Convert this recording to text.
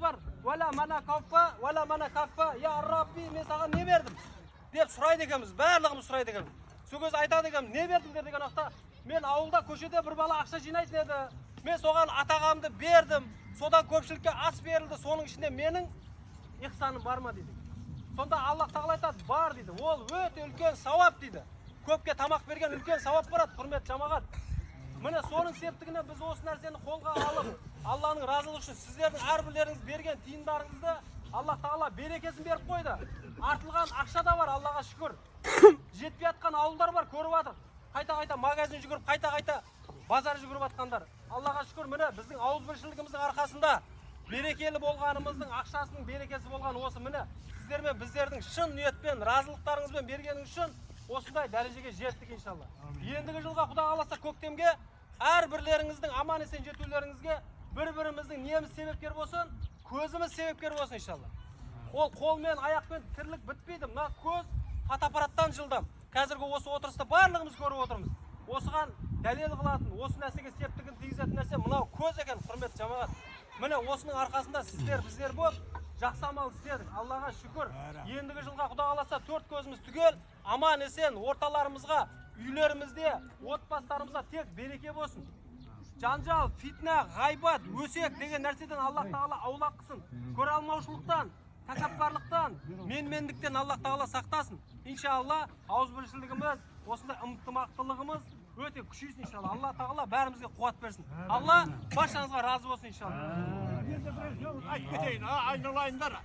var. Valla mana kaffa, valla mana kaffa. Ya Rabbi, men sana ne verdim? Deb suraydı ekemiz. Bарлığımız suraydı ekemiz. Söz aytады ekemiz. Ne verdim degan vaqtda men avulda ko'chada bir bala ақша жинайтын edi. Men so'gan atağamды berdim. Sodan ko'pchilikka as berildi. Soның içinde mening ihsanim barma dedi. Sonda Allah Taala aytadi, бар dedi. Ол өте үлкен сауап dedi. Көпке тамақ берген үлкен сауап барады, құрметті жамағат. Міне соның септігінен біз осы нәрсені қолға алып, Алланың разылығы үшін сіздердің әрбірлеріңіз берген тиындарыңызды Аллах Тағала берекесін беріп қойды. Артылған ақша да бар, Аллаға шүкір. Жетпей жатқан ауылдар бар, көріп жатыр. Қайта-қайта магазин жүгіріп, қайта-қайта базар жүгіріп жатқандар. Аллаға шүкір, міне біздің ауызбіршілігіміздің арқасында берекелі болғанымыздың ақшасының берекесі болған осы міне сіздер мен біздердің шын ниетпен, разылықтарыңызбен бергеніңіз үшін осындай дәрежеге жеттік иншалла. Ендігі жылға Құда қаласа көктемге әрбірлеріңіздің аман есен жетулеріңізге бір-біріміздің неміз себепкер болсын, көзіміз себепкер болсын иншалла. Ол қолмен, аяқпен тірлік бітпейді. Мына көз фотоаппараттан жылдам. Қазіргі осы отырыста барлығымыз көріп отырмыз. Осыған дәлел қылатын, осы нәрсеге септігін тигізетін нәрсе мынау көз екен, құрметті жамағат. Міне осының арқасында сіздер, біздер болып жақсы амал істедік. Аллаға шүкір. Ендігі жылға Құда қаласа 4 көзіміз түгел, аман есен орталарымызға, үйлерімізде, отбасыларымызға тек береке болсын. Жанжал, фитна, ғайбат, өсек деген нәрседен Аллах Тағала аулақ қылсын. Көре алмаушылықтан, тәкаппарлықтан, менмендіктен Аллах Тағала сақтасын. Иншалла, ауызбіршілігіміз, осындай ынтымақтылығымыз өте күшейсін иншалла. Алла Тағала бәрімізге қуат берсін. Алла баршаңызға разы болсын иншалла. Aytmayın, aynalayınlar.